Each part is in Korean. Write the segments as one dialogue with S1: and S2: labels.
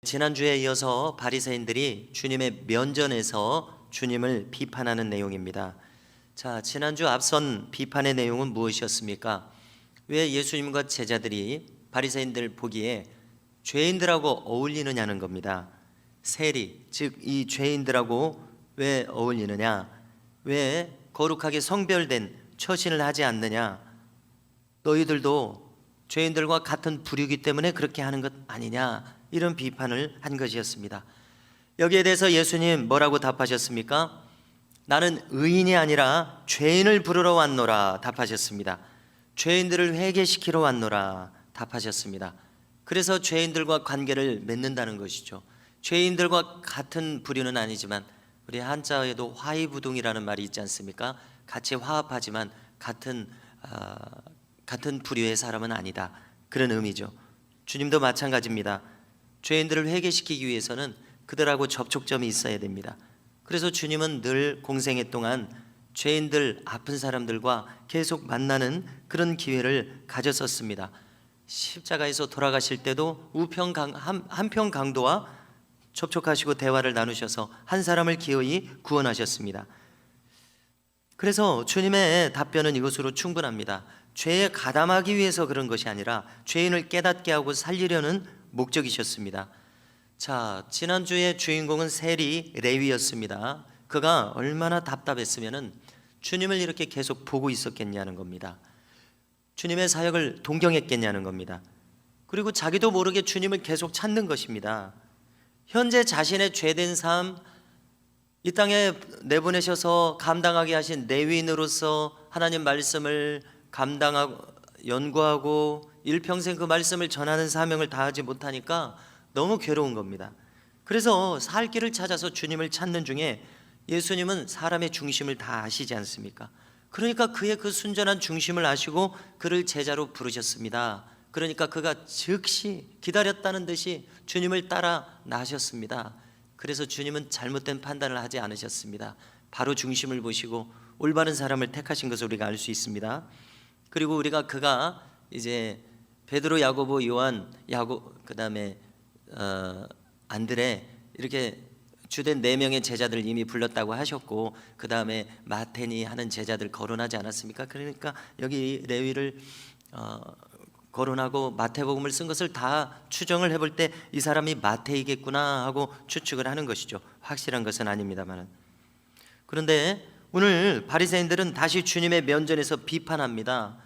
S1: 지난주에 이어서 바리새인들이 주님의 면전에서 주님을 비판하는 내용입니다. 자, 지난주 앞선 비판의 내용은 무엇이었습니까? 왜 예수님과 제자들이 바리새인들 보기에 죄인들하고 어울리느냐는 겁니다. 세리, 즉 이 죄인들하고 왜 어울리느냐? 왜 거룩하게 성별된 처신을 하지 않느냐? 너희들도 죄인들과 같은 부류이기 때문에 그렇게 하는 것 아니냐? 이런 비판을 한 것이었습니다. 여기에 대해서 예수님 뭐라고 답하셨습니까? 나는 의인이 아니라 죄인을 부르러 왔노라 답하셨습니다. 죄인들을 회개시키러 왔노라 답하셨습니다. 그래서 죄인들과 관계를 맺는다는 것이죠. 죄인들과 같은 부류는 아니지만 우리 한자에도 화이부동이라는 말이 있지 않습니까? 같이 화합하지만 같은 부류의 사람은 아니다, 그런 의미죠. 주님도 마찬가지입니다. 죄인들을 회개시키기 위해서는 그들하고 접촉점이 있어야 됩니다. 그래서 주님은 늘 공생애 동안 죄인들, 아픈 사람들과 계속 만나는 그런 기회를 가졌었습니다. 십자가에서 돌아가실 때도 한평 강도와 접촉하시고 대화를 나누셔서 한 사람을 기어이 구원하셨습니다. 그래서 주님의 답변은 이것으로 충분합니다. 죄에 가담하기 위해서 그런 것이 아니라 죄인을 깨닫게 하고 살리려는 목적이셨습니다. 자, 지난주의 주인공은 세리 레위였습니다. 그가 얼마나 답답했으면은 주님을 이렇게 계속 보고 있었겠냐는 겁니다. 주님의 사역을 동경했겠냐는 겁니다. 그리고 자기도 모르게 주님을 계속 찾는 것입니다. 현재 자신의 죄된 삶, 이 땅에 내보내셔서 감당하게 하신 레위인으로서 하나님 말씀을 감당하고 연구하고 일평생 그 말씀을 전하는 사명을 다하지 못하니까 너무 괴로운 겁니다. 그래서 살 길을 찾아서 주님을 찾는 중에 예수님은 사람의 중심을 다 아시지 않습니까? 그러니까 그의 그 순전한 중심을 아시고 그를 제자로 부르셨습니다. 그러니까 그가 즉시 기다렸다는 듯이 주님을 따라 나셨습니다. 그래서 주님은 잘못된 판단을 하지 않으셨습니다. 바로 중심을 보시고 올바른 사람을 택하신 것을 우리가 알 수 있습니다. 그리고 그가 이제 베드로, 야고보, 요한, 그다음에 안드레, 이렇게 주된 4명의 제자들 이미 불렀다고 하셨고, 그 다음에 마테니 하는 제자들 거론하지 않았습니까? 그러니까 여기 레위를 거론하고 마태복음을 쓴 것을 다 추정을 해볼 때 이 사람이 마태이겠구나 하고 추측을 하는 것이죠. 확실한 것은 아닙니다만. 그런데 오늘 바리새인들은 다시 주님의 면전에서 비판합니다.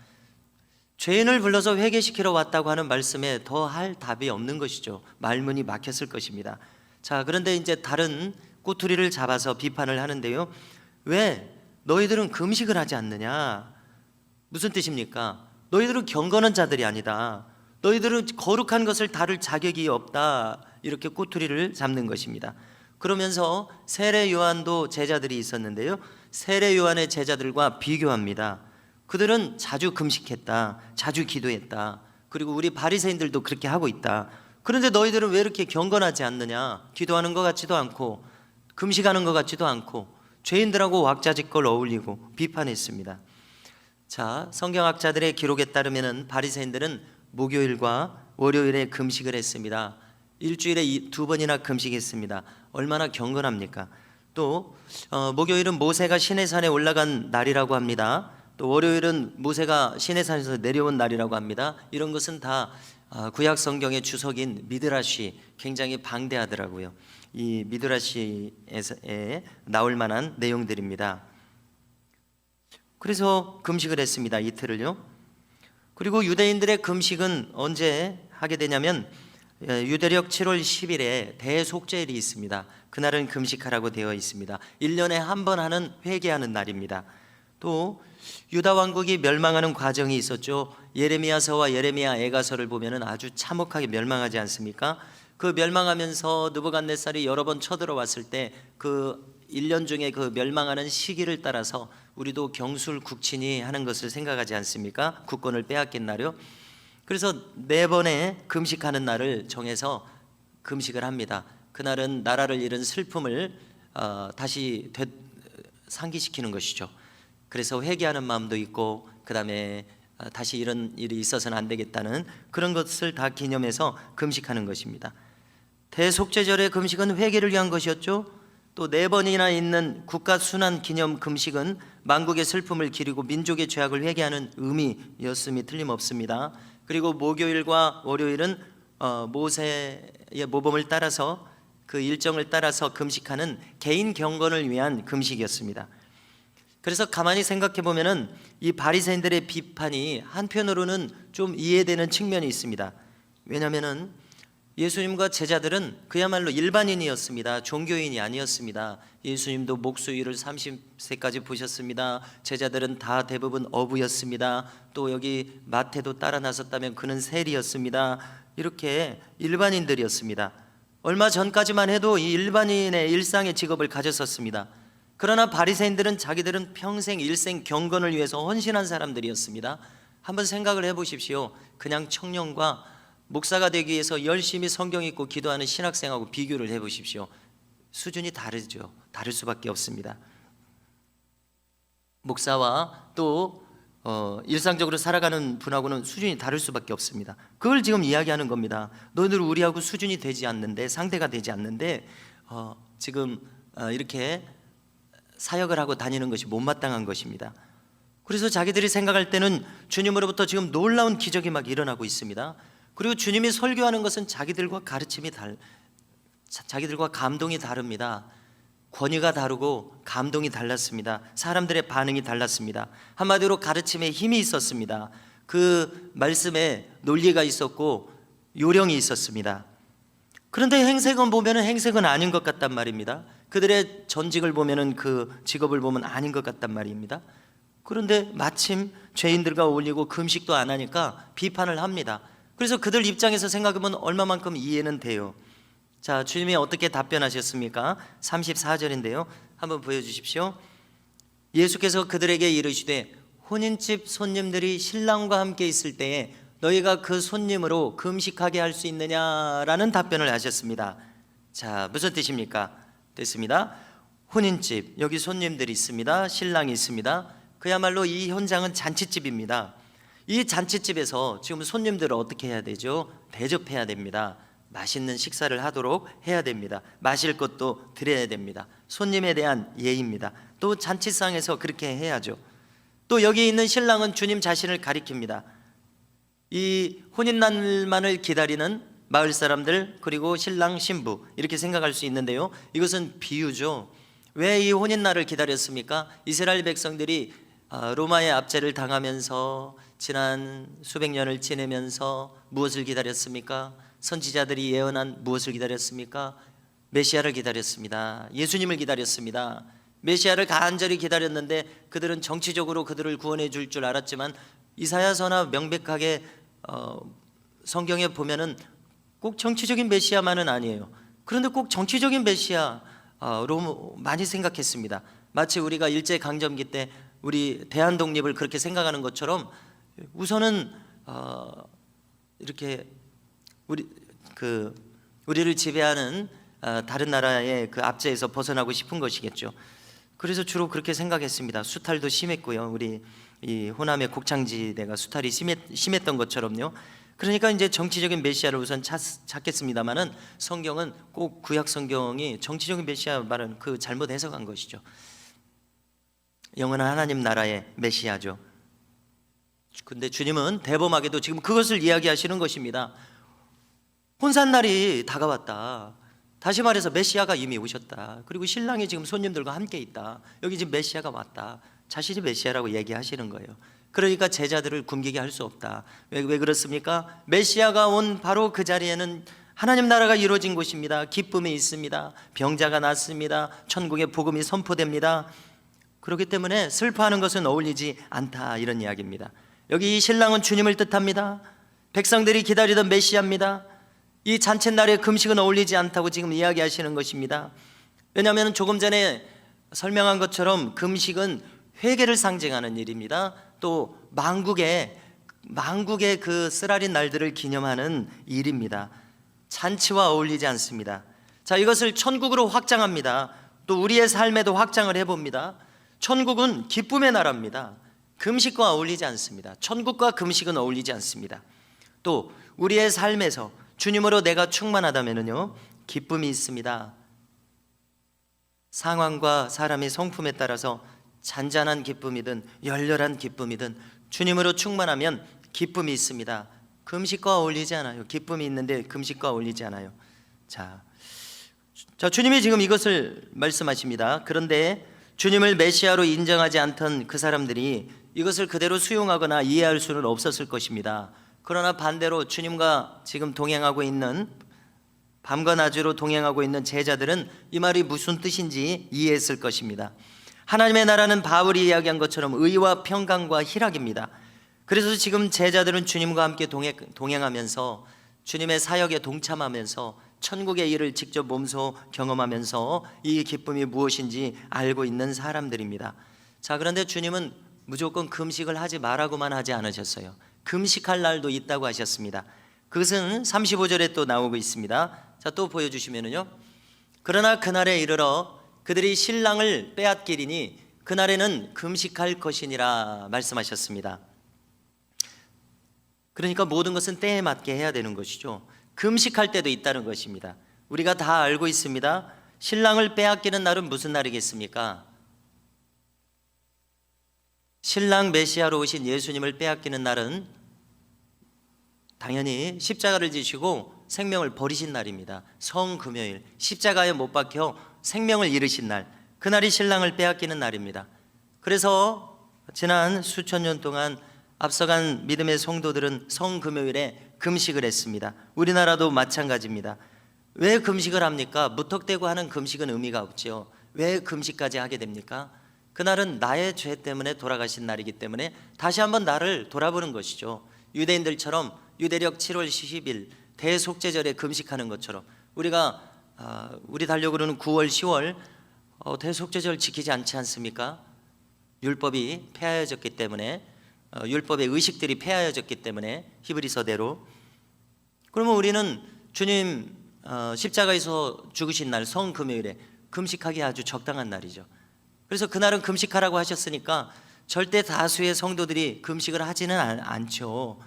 S1: 죄인을 불러서 회개시키러 왔다고 하는 말씀에 더 할 답이 없는 것이죠. 말문이 막혔을 것입니다. 자, 그런데 이제 다른 꼬투리를 잡아서 비판을 하는데요. 왜 너희들은 금식을 하지 않느냐? 무슨 뜻입니까? 너희들은 경건한 자들이 아니다. 너희들은 거룩한 것을 다룰 자격이 없다. 이렇게 꼬투리를 잡는 것입니다. 그러면서 세례 요한도 제자들이 있었는데요. 세례 요한의 제자들과 비교합니다. 그들은 자주 금식했다, 자주 기도했다. 그리고 우리 바리새인들도 그렇게 하고 있다. 그런데 너희들은 왜 이렇게 경건하지 않느냐? 기도하는 것 같지도 않고 금식하는 것 같지도 않고 죄인들하고 왁자지껄 어울리고 비판했습니다. 자, 성경학자들의 기록에 따르면 바리새인들은 목요일과 월요일에 금식을 했습니다. 일주일에 2번이나 금식했습니다. 얼마나 경건합니까? 또 목요일은 모세가 시내산에 올라간 날이라고 합니다. 또 월요일은 모세가 시내산에서 내려온 날이라고 합니다. 이런 것은 다 구약 성경의 주석인 미드라시, 굉장히 방대하더라고요. 이 미드라시에 나올 만한 내용들입니다. 그래서 금식을 했습니다. 이틀을요. 그리고 유대인들의 금식은 언제 하게 되냐면 유대력 7월 10일에 대속죄일이 있습니다. 그날은 금식하라고 되어 있습니다. 1년에 한 번 하는 회개하는 날입니다. 또 유다 왕국이 멸망하는 과정이 있었죠. 예레미야서와 예레미야 애가서를 보면은 아주 참혹하게 멸망하지 않습니까? 그 멸망하면서 느부갓네살이 여러 번 쳐들어왔을 때 그 1년 중에 그 멸망하는 시기를 따라서 우리도 경술국친이 하는 것을 생각하지 않습니까? 국권을 빼앗긴 날이요. 그래서 4번의 금식하는 날을 정해서 금식을 합니다. 그날은 나라를 잃은 슬픔을 다시 상기시키는 것이죠. 그래서 회개하는 마음도 있고, 그 다음에 다시 이런 일이 있어서는 안 되겠다는 그런 것을 다 기념해서 금식하는 것입니다. 대속죄절의 금식은 회개를 위한 것이었죠. 또 4번이나 있는 국가순환 기념 금식은 만국의 슬픔을 기리고 민족의 죄악을 회개하는 의미였음이 틀림없습니다. 그리고 목요일과 월요일은 모세의 모범을 따라서 그 일정을 따라서 금식하는 개인 경건을 위한 금식이었습니다. 그래서 가만히 생각해 보면은 이 바리새인들의 비판이 한편으로는 좀 이해되는 측면이 있습니다. 왜냐하면은 예수님과 제자들은 그야말로 일반인이었습니다. 종교인이 아니었습니다. 예수님도 목수일을 30세까지 보셨습니다. 제자들은 다 대부분 어부였습니다. 또 여기 마태도 따라 나섰다면 그는 세리였습니다. 이렇게 일반인들이었습니다. 얼마 전까지만 해도 이 일반인의 일상의 직업을 가졌었습니다. 그러나 바리새인들은 자기들은 평생 일생 경건을 위해서 헌신한 사람들이었습니다. 한번 생각을 해보십시오. 그냥 청년과 목사가 되기 위해서 열심히 성경 읽고 기도하는 신학생하고 비교를 해보십시오. 수준이 다르죠. 다를 수밖에 없습니다. 목사와 또 일상적으로 살아가는 분하고는 수준이 다를 수밖에 없습니다. 그걸 지금 이야기하는 겁니다. 너희들 우리하고 수준이 되지 않는데, 상대가 되지 않는데 지금 이렇게 사역을 하고 다니는 것이 못마땅한 것입니다. 그래서 자기들이 생각할 때는 주님으로부터 지금 놀라운 기적이 막 일어나고 있습니다. 그리고 주님이 설교하는 것은 자기들과 자기들과 감동이 다릅니다. 권위가 다르고 감동이 달랐습니다. 사람들의 반응이 달랐습니다. 한마디로 가르침에 힘이 있었습니다. 그 말씀에 논리가 있었고 요령이 있었습니다. 그런데 행색은 보면은 행색은 아닌 것 같단 말입니다. 그들의 전직을 보면은 그 직업을 보면 아닌 것 같단 말입니다. 그런데 마침 죄인들과 어울리고 금식도 안 하니까 비판을 합니다. 그래서 그들 입장에서 생각하면 얼마만큼 이해는 돼요. 자, 주님이 어떻게 답변하셨습니까? 34절인데요. 한번 보여주십시오. 예수께서 그들에게 이르시되 혼인집 손님들이 신랑과 함께 있을 때에 너희가 그 손님으로 금식하게 할 수 있느냐라는 답변을 하셨습니다. 자, 무슨 뜻입니까? 됐습니다. 혼인집, 여기 손님들이 있습니다. 신랑이 있습니다. 그야말로 이 현장은 잔치집입니다. 이 잔치집에서 지금 손님들을 어떻게 해야 되죠? 대접해야 됩니다. 맛있는 식사를 하도록 해야 됩니다. 마실 것도 드려야 됩니다. 손님에 대한 예의입니다. 또 잔치상에서 그렇게 해야죠. 또 여기 있는 신랑은 주님 자신을 가리킵니다. 이 혼인날만을 기다리는 마을 사람들, 그리고 신랑 신부, 이렇게 생각할 수 있는데요, 이것은 비유죠. 왜 이 혼인날을 기다렸습니까? 이스라엘 백성들이 로마의 압제를 당하면서 지난 수백 년을 지내면서 무엇을 기다렸습니까? 선지자들이 예언한 무엇을 기다렸습니까? 메시아를 기다렸습니다. 예수님을 기다렸습니다. 메시아를 간절히 기다렸는데 그들은 정치적으로 그들을 구원해 줄 줄 알았지만 이사야서나 명백하게 성경에 보면은 꼭 정치적인 메시아만은 아니에요. 그런데 꼭 정치적인 메시아로 많이 생각했습니다. 마치 우리가 일제강점기 때 우리 대한독립을 그렇게 생각하는 것처럼 우선은 이렇게 우리를 지배하는 다른 나라의 그 압제에서 벗어나고 싶은 것이겠죠. 그래서 주로 그렇게 생각했습니다. 수탈도 심했고요. 우리 이 호남의 곡창지대가 수탈이 심했던 것처럼요. 그러니까 이제 정치적인 메시아를 우선 찾겠습니다만은 성경은 꼭 구약 성경이 정치적인 메시아 말은 그 잘못 해석한 것이죠. 영원한 하나님 나라의 메시아죠. 근데 주님은 대범하게도 지금 그것을 이야기하시는 것입니다. 혼산날이 다가왔다. 다시 말해서 메시아가 이미 오셨다. 그리고 신랑이 지금 손님들과 함께 있다. 여기 지금 메시아가 왔다. 자신이 메시아라고 얘기하시는 거예요. 그러니까 제자들을 굶기게 할 수 없다. 왜 그렇습니까? 메시아가 온 바로 그 자리에는 하나님 나라가 이루어진 곳입니다. 기쁨이 있습니다. 병자가 낫습니다. 천국의 복음이 선포됩니다. 그렇기 때문에 슬퍼하는 것은 어울리지 않다, 이런 이야기입니다. 여기 이 신랑은 주님을 뜻합니다. 백성들이 기다리던 메시아입니다. 이 잔칫날의 금식은 어울리지 않다고 지금 이야기하시는 것입니다. 왜냐하면 조금 전에 설명한 것처럼 금식은 회개를 상징하는 일입니다. 또 만국의 그 쓰라린 날들을 기념하는 일입니다. 잔치와 어울리지 않습니다. 자, 이것을 천국으로 확장합니다. 또 우리의 삶에도 확장을 해봅니다. 천국은 기쁨의 나라입니다. 금식과 어울리지 않습니다. 천국과 금식은 어울리지 않습니다. 또 우리의 삶에서 주님으로 내가 충만하다면요, 기쁨이 있습니다. 상황과 사람의 성품에 따라서 잔잔한 기쁨이든 열렬한 기쁨이든 주님으로 충만하면 기쁨이 있습니다. 금식과 어울리지 않아요. 기쁨이 있는데 금식과 어울리지 않아요. 자, 주님이 지금 이것을 말씀하십니다. 그런데 주님을 메시아로 인정하지 않던 그 사람들이 이것을 그대로 수용하거나 이해할 수는 없었을 것입니다. 그러나 반대로 주님과 지금 동행하고 있는, 밤과 낮으로 동행하고 있는 제자들은 이 말이 무슨 뜻인지 이해했을 것입니다. 하나님의 나라는 바울이 이야기한 것처럼 의와 평강과 희락입니다. 그래서 지금 제자들은 주님과 함께 동행하면서 주님의 사역에 동참하면서 천국의 일을 직접 몸소 경험하면서 이 기쁨이 무엇인지 알고 있는 사람들입니다. 자, 그런데 주님은 무조건 금식을 하지 말라고만 하지 않으셨어요. 금식할 날도 있다고 하셨습니다. 그것은 35절에 또 나오고 있습니다. 자, 또 보여주시면은요. 그러나 그날에 이르러 그들이 신랑을 빼앗기리니 그날에는 금식할 것이니라 말씀하셨습니다. 그러니까 모든 것은 때에 맞게 해야 되는 것이죠. 금식할 때도 있다는 것입니다. 우리가 다 알고 있습니다. 신랑을 빼앗기는 날은 무슨 날이겠습니까? 신랑 메시아로 오신 예수님을 빼앗기는 날은 당연히 십자가를 지시고 생명을 버리신 날입니다. 성금요일, 십자가에 못 박혀 생명을 잃으신 날, 그날이 신랑을 빼앗기는 날입니다. 그래서 지난 수천 년 동안 앞서간 믿음의 성도들은 성금요일에 금식을 했습니다. 우리나라도 마찬가지입니다. 왜 금식을 합니까? 무턱대고 하는 금식은 의미가 없죠. 왜 금식까지 하게 됩니까? 그날은 나의 죄 때문에 돌아가신 날이기 때문에 다시 한번 나를 돌아보는 것이죠. 유대인들처럼 유대력 7월 10일 대속죄절에 금식하는 것처럼 우리가 우리 달력으로는 9월 10월 대속죄절 지키지 않지 않습니까? 율법이 폐하여졌기 때문에, 율법의 의식들이 폐하여졌기 때문에 히브리서대로. 그러면 우리는 주님 십자가에서 죽으신 날 성금요일에 금식하기 아주 적당한 날이죠. 그래서 그날은 금식하라고 하셨으니까 절대 다수의 성도들이 금식을 하지는 않죠.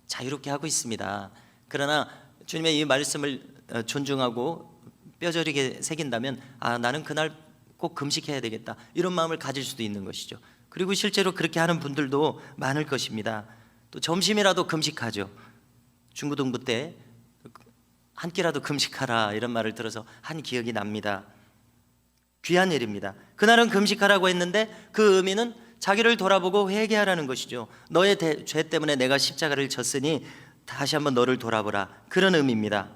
S1: 자유롭게 하고 있습니다. 그러나 주님의 이 말씀을 존중하고 뼈저리게 새긴다면 나는 그날 꼭 금식해야 되겠다, 이런 마음을 가질 수도 있는 것이죠. 그리고 실제로 그렇게 하는 분들도 많을 것입니다. 또 점심이라도 금식하죠. 중고등부 때 한 끼라도 금식하라 이런 말을 들어서 한 기억이 납니다. 귀한 일입니다. 그날은 금식하라고 했는데 그 의미는 자기를 돌아보고 회개하라는 것이죠. 너의 죄 때문에 내가 십자가를 졌으니 다시 한번 너를 돌아보라, 그런 의미입니다.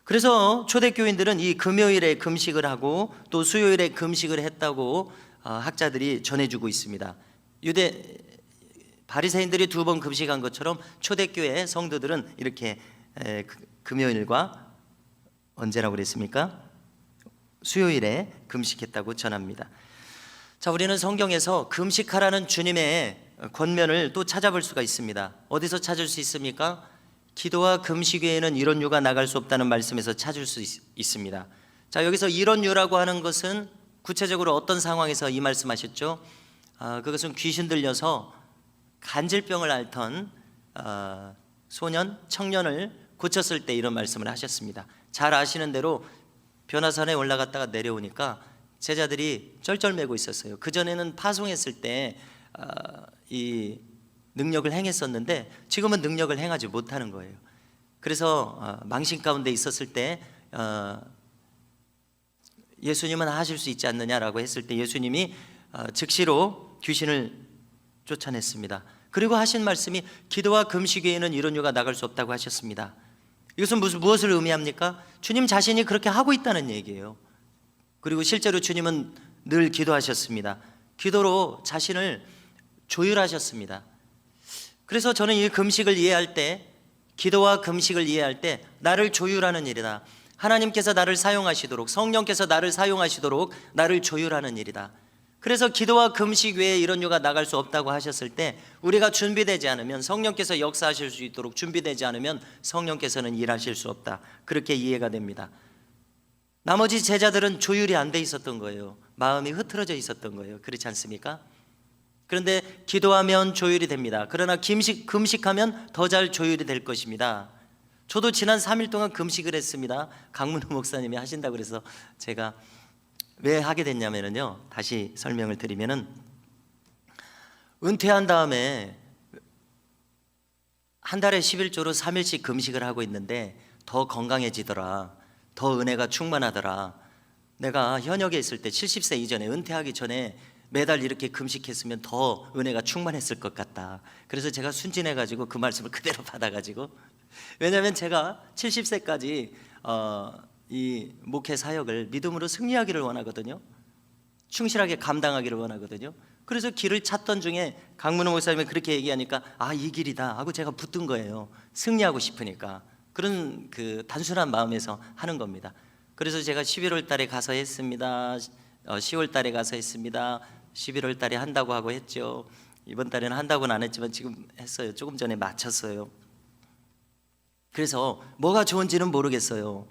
S1: 그래서 초대교인들은 이 금요일에 금식을 하고 또 수요일에 금식을 했다고 학자들이 전해주고 있습니다. 유대 바리새인들이 2번 금식한 것처럼 초대교회 성도들은 이렇게 금요일과 언제라고 그랬습니까? 수요일에 금식했다고 전합니다. 자, 우리는 성경에서 금식하라는 주님의 권면을 또 찾아볼 수가 있습니다. 어디서 찾을 수 있습니까? 기도와 금식 외에는 이런 유가 나갈 수 없다는 말씀에서 찾을 수 있습니다. 자, 여기서 이런 유라고 하는 것은 구체적으로 어떤 상황에서 이 말씀하셨죠? 그것은 귀신 들려서 간질병을 앓던 소년, 청년을 고쳤을 때 이런 말씀을 하셨습니다. 잘 아시는 대로 변화산에 올라갔다가 내려오니까 제자들이 쩔쩔매고 있었어요. 그전에는 파송했을 때 이 능력을 행했었는데 지금은 능력을 행하지 못하는 거예요. 그래서 망신 가운데 있었을 때 예수님은 하실 수 있지 않느냐라고 했을 때 예수님이 즉시로 귀신을 쫓아냈습니다. 그리고 하신 말씀이 기도와 금식 외에는 이런 유가 나갈 수 없다고 하셨습니다. 이것은 무엇을 의미합니까? 주님 자신이 그렇게 하고 있다는 얘기예요. 그리고 실제로 주님은 늘 기도하셨습니다. 기도로 자신을 조율하셨습니다. 그래서 저는 이 금식을 이해할 때, 기도와 금식을 이해할 때 나를 조율하는 일이다. 하나님께서 나를 사용하시도록, 성령께서 나를 사용하시도록 나를 조율하는 일이다. 그래서 기도와 금식 외에 이런 유가 나갈 수 없다고 하셨을 때 우리가 준비되지 않으면, 성령께서 역사하실 수 있도록 준비되지 않으면 성령께서는 일하실 수 없다, 그렇게 이해가 됩니다. 나머지 제자들은 조율이 안 돼 있었던 거예요. 마음이 흐트러져 있었던 거예요. 그렇지 않습니까? 그런데 기도하면 조율이 됩니다. 그러나 금식하면 더 잘 조율이 될 것입니다. 저도 지난 3일 동안 금식을 했습니다. 강문호 목사님이 하신다고 그래서 제가 왜 하게 됐냐면요, 다시 설명을 드리면은, 은퇴한 다음에 한 달에 11조로 3일씩 금식을 하고 있는데 더 건강해지더라, 더 은혜가 충만하더라. 내가 현역에 있을 때 70세 이전에 은퇴하기 전에 매달 이렇게 금식했으면 더 은혜가 충만했을 것 같다. 그래서 제가 순진해가지고 그 말씀을 그대로 받아가지고, 왜냐하면 제가 70세까지 이 목회 사역을 믿음으로 승리하기를 원하거든요. 충실하게 감당하기를 원하거든요. 그래서 길을 찾던 중에 강문호 목사님이 그렇게 얘기하니까 이 길이다 하고 제가 붙든 거예요. 승리하고 싶으니까. 그런 그 단순한 마음에서 하는 겁니다. 그래서 제가 11월 달에 가서 했습니다. 10월 달에 가서 했습니다. 11월 달에 한다고 하고 했죠. 이번 달에는 한다고는 안 했지만 지금 했어요. 조금 전에 마쳤어요. 그래서 뭐가 좋은지는 모르겠어요.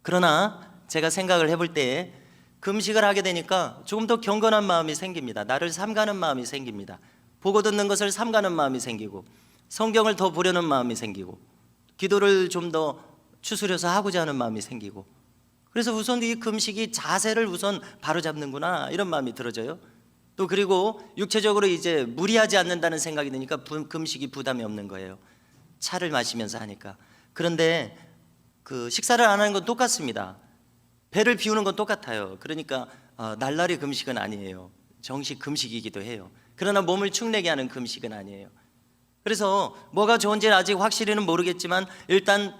S1: 그러나 제가 생각을 해볼 때 금식을 하게 되니까 조금 더 경건한 마음이 생깁니다. 나를 삼가는 마음이 생깁니다. 보고 듣는 것을 삼가는 마음이 생기고, 성경을 더 보려는 마음이 생기고, 기도를 좀 더 추스려서 하고자 하는 마음이 생기고, 그래서 우선 이 금식이 자세를 우선 바로잡는구나 이런 마음이 들어져요. 또 그리고 육체적으로 이제 무리하지 않는다는 생각이 드니까 금식이 부담이 없는 거예요. 차를 마시면서 하니까. 그런데 그 식사를 안 하는 건 똑같습니다. 배를 비우는 건 똑같아요. 그러니까 날라리 금식은 아니에요. 정식 금식이기도 해요. 그러나 몸을 축내게 하는 금식은 아니에요. 그래서 뭐가 좋은지는 아직 확실히는 모르겠지만 일단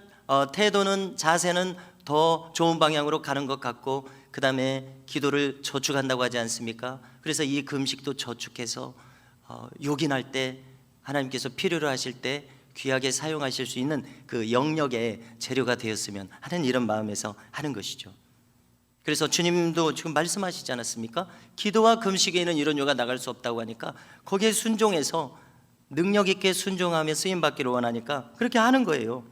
S1: 태도는, 자세는 더 좋은 방향으로 가는 것 같고, 그 다음에 기도를 저축한다고 하지 않습니까? 그래서 이 금식도 저축해서 요긴할 때, 하나님께서 필요로 하실 때 귀하게 사용하실 수 있는 그 영역의 재료가 되었으면 하는 이런 마음에서 하는 것이죠. 그래서 주님도 지금 말씀하시지 않았습니까? 기도와 금식에는 이런 요가 나갈 수 없다고 하니까 거기에 순종해서 능력 있게 순종하며 쓰임 받기를 원하니까 그렇게 하는 거예요.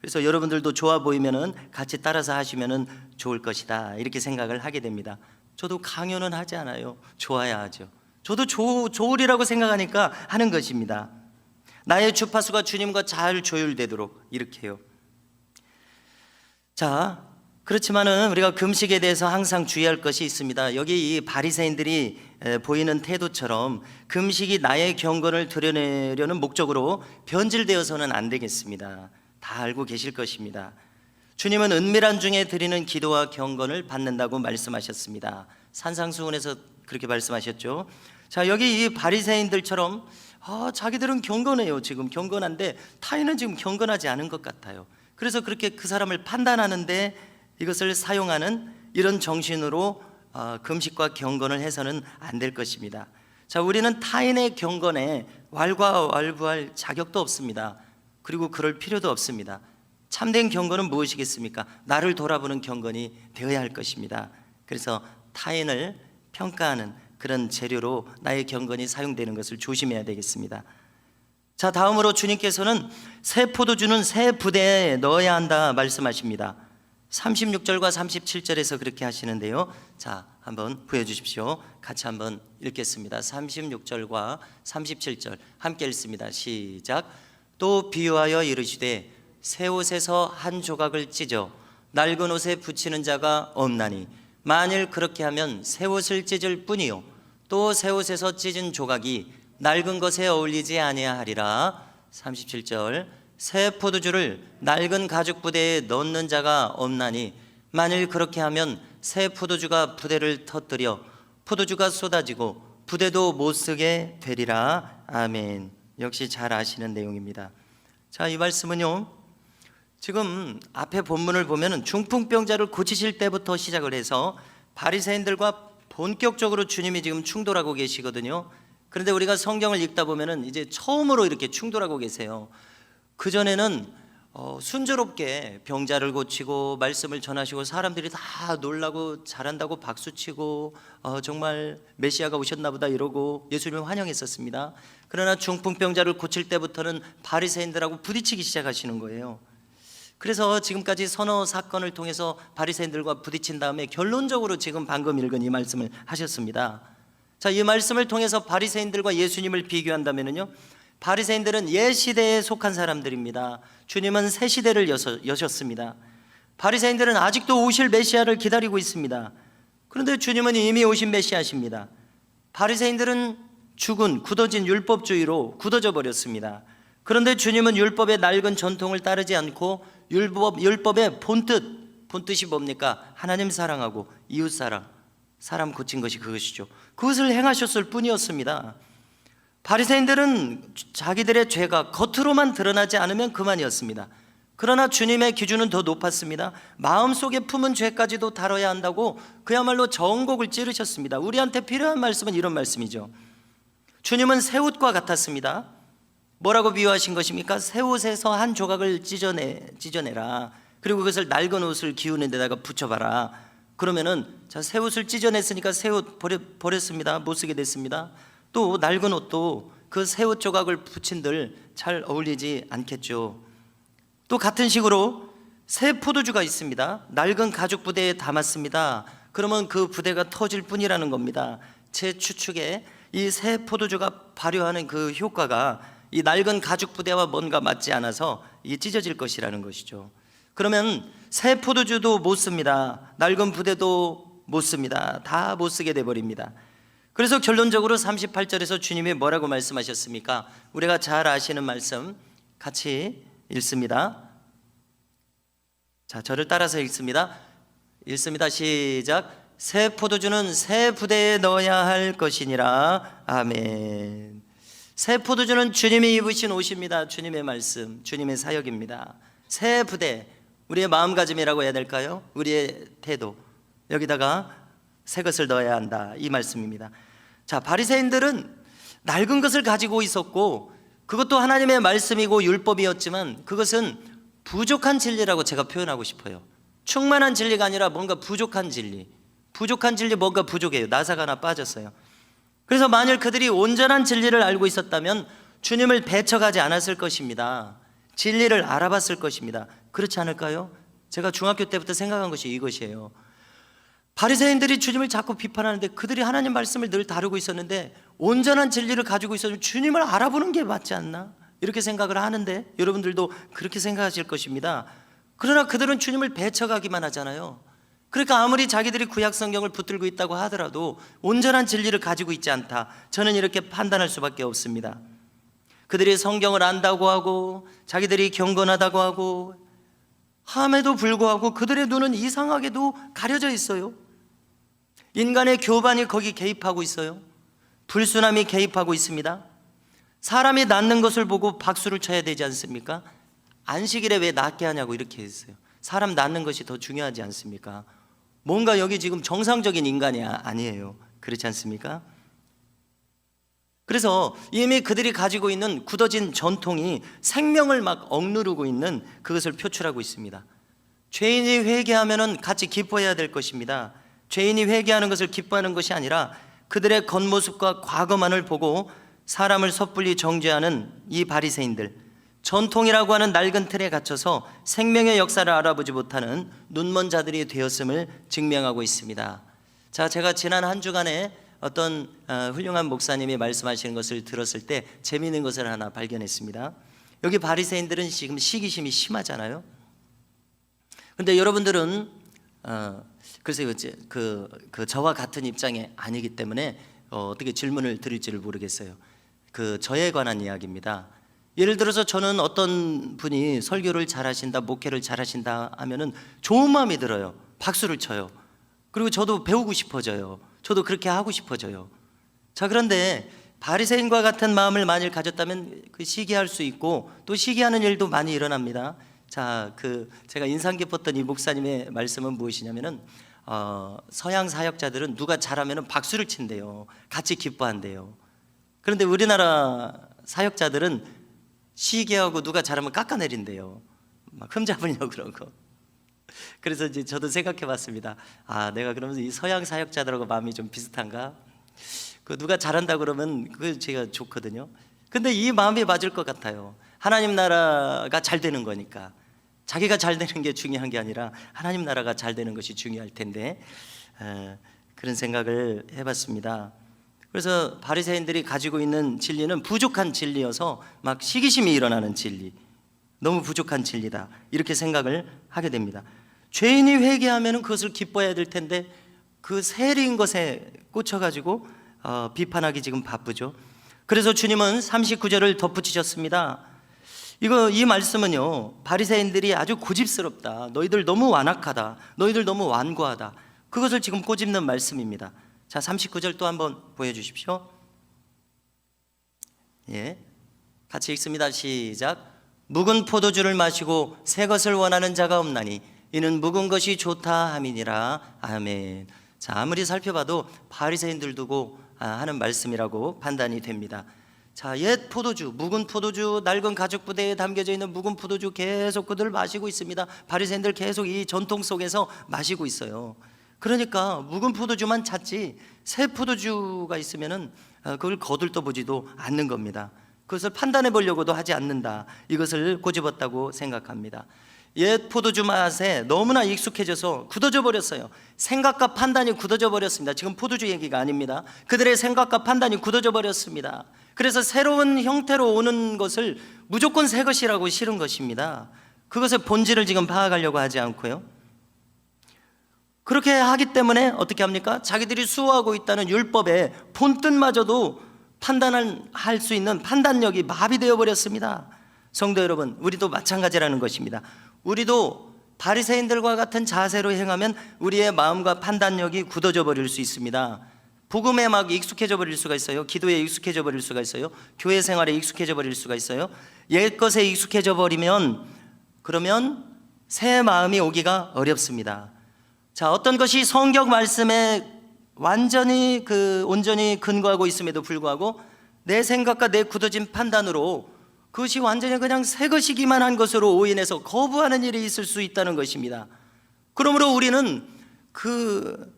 S1: 그래서 여러분들도 좋아 보이면은 같이 따라서 하시면은 좋을 것이다 이렇게 생각을 하게 됩니다. 저도 강요는 하지 않아요. 좋아야 하죠. 저도 좋으리라고 생각하니까 하는 것입니다. 나의 주파수가 주님과 잘 조율되도록 이렇게 해요. 자, 그렇지만은 우리가 금식에 대해서 항상 주의할 것이 있습니다. 여기 이 바리새인들이 보이는 태도처럼 금식이 나의 경건을 드러내려는 목적으로 변질되어서는 안 되겠습니다. 다 알고 계실 것입니다. 주님은 은밀한 중에 드리는 기도와 경건을 받는다고 말씀하셨습니다. 산상수훈에서 그렇게 말씀하셨죠. 자, 여기 이 바리새인들처럼 자기들은 경건해요. 지금 경건한데 타인은 지금 경건하지 않은 것 같아요. 그래서 그렇게 그 사람을 판단하는데 이것을 사용하는 이런 정신으로 금식과 경건을 해서는 안 될 것입니다. 자, 우리는 타인의 경건에 왈가왈부할 자격도 없습니다. 그리고 그럴 필요도 없습니다. 참된 경건은 무엇이겠습니까? 나를 돌아보는 경건이 되어야 할 것입니다. 그래서 타인을 평가하는 그런 재료로 나의 경건이 사용되는 것을 조심해야 되겠습니다. 자, 다음으로 주님께서는 새 포도주는 새 부대에 넣어야 한다 말씀하십니다. 36절과 37절에서 그렇게 하시는데요. 자, 한번 보여주십시오. 같이 한번 읽겠습니다. 36절과 37절 함께 읽습니다. 시작. 또 비유하여 이르시되 새 옷에서 한 조각을 찢어 낡은 옷에 붙이는 자가 없나니 만일 그렇게 하면 새 옷을 찢을 뿐이요 또 새 옷에서 찢은 조각이 낡은 것에 어울리지 아니하리라. 37절. 새 포도주를 낡은 가죽 부대에 넣는 자가 없나니 만일 그렇게 하면 새 포도주가 부대를 터뜨려 포도주가 쏟아지고 부대도 못 쓰게 되리라. 아멘. 역시 잘 아시는 내용입니다. 자, 이 말씀은요, 지금 앞에 본문을 보면은 중풍병자를 고치실 때부터 시작을 해서 바리새인들과 본격적으로 주님이 지금 충돌하고 계시거든요. 그런데 우리가 성경을 읽다 보면은 이제 처음으로 이렇게 충돌하고 계세요. 그전에는 순조롭게 병자를 고치고 말씀을 전하시고 사람들이 다 놀라고 잘한다고 박수치고 정말 메시아가 오셨나 보다 이러고 예수님을 환영했었습니다. 그러나 중풍병자를 고칠 때부터는 바리새인들하고 부딪히기 시작하시는 거예요. 그래서 지금까지 서너 사건을 통해서 바리새인들과 부딪힌 다음에 결론적으로 지금 방금 읽은 이 말씀을 하셨습니다. 자, 이 말씀을 통해서 바리새인들과 예수님을 비교한다면요, 바리새인들은 옛 시대에 속한 사람들입니다. 주님은 새 시대를 여셨습니다. 바리새인들은 아직도 오실 메시아를 기다리고 있습니다. 그런데 주님은 이미 오신 메시아십니다. 바리새인들은 죽은 굳어진 율법주의로 굳어져 버렸습니다. 그런데 주님은 율법의 낡은 전통을 따르지 않고 율법의 본뜻이 뭡니까? 하나님 사랑하고 이웃 사람 고친 것이 그것이죠. 그것을 행하셨을 뿐이었습니다. 바리새인들은 자기들의 죄가 겉으로만 드러나지 않으면 그만이었습니다. 그러나 주님의 기준은 더 높았습니다. 마음속에 품은 죄까지도 다뤄야 한다고 그야말로 전곡을 찌르셨습니다. 우리한테 필요한 말씀은 이런 말씀이죠. 주님은 새 옷과 같았습니다. 뭐라고 비유하신 것입니까? 새 옷에서 한 조각을 찢어내라. 그리고 그것을 낡은 옷을 기우는 데다가 붙여봐라. 그러면은 자, 새 옷을 찢어냈으니까 새 옷 버렸습니다. 못 쓰게 됐습니다. 또 낡은 옷도 그 새 옷 조각을 붙인들 잘 어울리지 않겠죠. 또 같은 식으로 새 포도주가 있습니다. 낡은 가죽 부대에 담았습니다. 그러면 그 부대가 터질 뿐이라는 겁니다. 제 추측에 이 새 포도주가 발휘하는 그 효과가 이 낡은 가죽 부대와 뭔가 맞지 않아서 이게 찢어질 것이라는 것이죠. 그러면 새 포도주도 못 씁니다. 낡은 부대도 못 씁니다. 다 못 쓰게 돼버립니다. 그래서 결론적으로 38절에서 주님이 뭐라고 말씀하셨습니까? 우리가 잘 아시는 말씀 같이 읽습니다. 자, 저를 따라서 읽습니다. 시작. 새 포도주는 새 부대에 넣어야 할 것이니라. 아멘. 새 포도주는 주님이 입으신 옷입니다. 주님의 말씀, 주님의 사역입니다. 새 부대, 우리의 마음가짐이라고 해야 될까요? 우리의 태도, 여기다가 새 것을 넣어야 한다, 이 말씀입니다. 자, 바리새인들은 낡은 것을 가지고 있었고 그것도 하나님의 말씀이고 율법이었지만 그것은 부족한 진리라고 제가 표현하고 싶어요. 충만한 진리가 아니라 뭔가 부족한 진리. 뭔가 부족해요. 나사가 하나 빠졌어요. 그래서 만일 그들이 온전한 진리를 알고 있었다면 주님을 배척하지 않았을 것입니다. 진리를 알아봤을 것입니다. 그렇지 않을까요? 제가 중학교 때부터 생각한 것이 이것이에요. 바리새인들이 주님을 자꾸 비판하는데 그들이 하나님 말씀을 늘 다루고 있었는데 온전한 진리를 가지고 있었으면 주님을 알아보는 게 맞지 않나? 이렇게 생각을 하는데 여러분들도 그렇게 생각하실 것입니다. 그러나 그들은 주님을 배척하기만 하잖아요. 그러니까 아무리 자기들이 구약 성경을 붙들고 있다고 하더라도 온전한 진리를 가지고 있지 않다, 저는 이렇게 판단할 수밖에 없습니다. 그들이 성경을 안다고 하고 자기들이 경건하다고 하고 함에도 불구하고 그들의 눈은 이상하게도 가려져 있어요. 인간의 교반이 거기 개입하고 있어요. 불순함이 개입하고 있습니다. 사람이 낳는 것을 보고 박수를 쳐야 되지 않습니까? 안식일에 왜 낳게 하냐고 이렇게 했어요. 사람 낳는 것이 더 중요하지 않습니까? 뭔가 여기 지금 정상적인 인간이 아니에요. 그렇지 않습니까? 그래서 이미 그들이 가지고 있는 굳어진 전통이 생명을 막 억누르고 있는 그것을 표출하고 있습니다. 죄인이 회개하면 같이 기뻐해야 될 것입니다. 죄인이 회개하는 것을 기뻐하는 것이 아니라 그들의 겉모습과 과거만을 보고 사람을 섣불리 정죄하는 이 바리새인들, 전통이라고 하는 낡은 틀에 갇혀서 생명의 역사를 알아보지 못하는 눈먼 자들이 되었음을 증명하고 있습니다. 자, 제가 지난 한 주간에 어떤 훌륭한 목사님이 말씀하시는 것을 들었을 때 재미있는 것을 하나 발견했습니다. 여기 바리새인들은 지금 시기심이 심하잖아요. 그런데 여러분들은 그래서 저와 같은 입장이 아니기 때문에 어떻게 질문을 드릴지를 모르겠어요. 저에 관한 이야기입니다. 예를 들어서 저는 어떤 분이 설교를 잘하신다, 목회를 잘하신다 하면은 좋은 마음이 들어요. 박수를 쳐요. 그리고 저도 배우고 싶어져요. 저도 그렇게 하고 싶어져요. 자, 그런데 바리새인과 같은 마음을 만일 가졌다면 시기할 수 있고 또 시기하는 일도 많이 일어납니다. 자, 제가 인상 깊었던 이 목사님의 말씀은 무엇이냐면은 서양 사역자들은 누가 잘하면은 박수를 친대요. 같이 기뻐한대요. 그런데 우리나라 사역자들은 시기하고 누가 잘하면 깎아내린대요. 막 흠잡으려고 그러고. 그래서 이제 저도 생각해봤습니다. 내가 그러면서 이 서양 사역자들하고 마음이 좀 비슷한가? 누가 잘한다 그러면 그게 제가 좋거든요. 근데 이 마음이 맞을 것 같아요. 하나님 나라가 잘 되는 거니까. 자기가 잘 되는 게 중요한 게 아니라 하나님 나라가 잘 되는 것이 중요할 텐데 그런 생각을 해봤습니다. 그래서 바리새인들이 가지고 있는 진리는 부족한 진리여서 막 시기심이 일어나는 진리, 너무 부족한 진리다, 이렇게 생각을 하게 됩니다. 죄인이 회개하면 그것을 기뻐해야 될 텐데 그 세리인 것에 꽂혀가지고 비판하기 지금 바쁘죠. 그래서 주님은 39절을 덧붙이셨습니다. 이 말씀은요, 바리새인들이 아주 고집스럽다, 너희들 너무 완악하다, 너희들 너무 완고하다, 그것을 지금 꼬집는 말씀입니다. 자, 39절 또 한번 보여주십시오. 예, 같이 읽습니다. 시작. 묵은 포도주를 마시고 새 것을 원하는 자가 없나니 이는 묵은 것이 좋다 함이니라. 아멘. 자, 아무리 살펴봐도 바리새인들 두고 하는 말씀이라고 판단이 됩니다. 자, 옛 포도주, 묵은 포도주, 낡은 가죽 부대에 담겨져 있는 묵은 포도주 계속 그들 마시고 있습니다. 바리새인들 계속 이 전통 속에서 마시고 있어요. 그러니까 묵은 포도주만 찾지 새 포도주가 있으면은 그걸 거들떠 보지도 않는 겁니다. 그것을 판단해 보려고도 하지 않는다, 이것을 꼬집었다고 생각합니다. 옛 포도주 맛에 너무나 익숙해져서 굳어져 버렸어요. 생각과 판단이 굳어져 버렸습니다. 지금 포도주 얘기가 아닙니다. 그들의 생각과 판단이 굳어져 버렸습니다. 그래서 새로운 형태로 오는 것을 무조건 새 것이라고 싫은 것입니다. 그것의 본질을 지금 파악하려고 하지 않고요, 그렇게 하기 때문에 어떻게 합니까? 자기들이 수호하고 있다는 율법의 본뜻마저도 판단할 수 있는 판단력이 마비되어 버렸습니다. 성도 여러분, 우리도 마찬가지라는 것입니다. 우리도 바리새인들과 같은 자세로 행하면 우리의 마음과 판단력이 굳어져 버릴 수 있습니다. 복음에 막 익숙해져 버릴 수가 있어요. 기도에 익숙해져 버릴 수가 있어요. 교회 생활에 익숙해져 버릴 수가 있어요. 옛것에 익숙해져 버리면 그러면 새 마음이 오기가 어렵습니다. 자, 어떤 것이 성경 말씀에 완전히 온전히 근거하고 있음에도 불구하고 내 생각과 내 굳어진 판단으로 그것이 완전히 그냥 새 것이기만 한 것으로 오인해서 거부하는 일이 있을 수 있다는 것입니다. 그러므로 우리는 그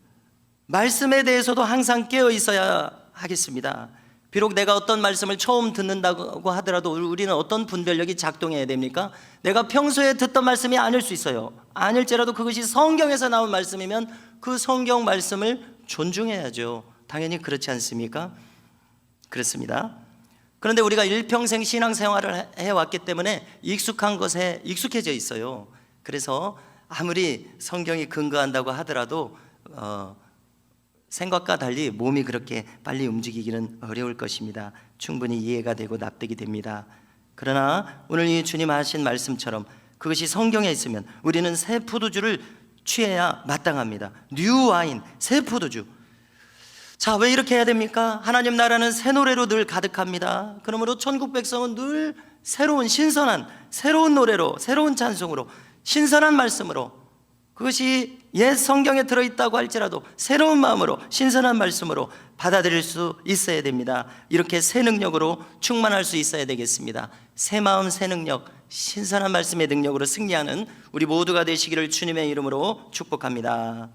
S1: 말씀에 대해서도 항상 깨어 있어야 하겠습니다. 비록 내가 어떤 말씀을 처음 듣는다고 하더라도 우리는 어떤 분별력이 작동해야 됩니까? 내가 평소에 듣던 말씀이 아닐 수 있어요. 아닐지라도 그것이 성경에서 나온 말씀이면 그 성경 말씀을 존중해야죠. 당연히 그렇지 않습니까? 그렇습니다. 그런데 우리가 일평생 신앙생활을 해왔기 때문에 익숙한 것에 익숙해져 있어요. 그래서 아무리 성경이 근거한다고 하더라도 생각과 달리 몸이 그렇게 빨리 움직이기는 어려울 것입니다. 충분히 이해가 되고 납득이 됩니다. 그러나 오늘 이 주님 하신 말씀처럼 그것이 성경에 있으면 우리는 새 포도주를 취해야 마땅합니다. 뉴 와인, 새 포도주. 자, 왜 이렇게 해야 됩니까? 하나님 나라는 새 노래로 늘 가득합니다. 그러므로 천국 백성은 늘 새로운 신선한 새로운 노래로, 새로운 찬송으로, 신선한 말씀으로, 그것이 옛 성경에 들어있다고 할지라도 새로운 마음으로 신선한 말씀으로 받아들일 수 있어야 됩니다. 이렇게 새 능력으로 충만할 수 있어야 되겠습니다. 새 마음, 새 능력, 신선한 말씀의 능력으로 승리하는 우리 모두가 되시기를 주님의 이름으로 축복합니다.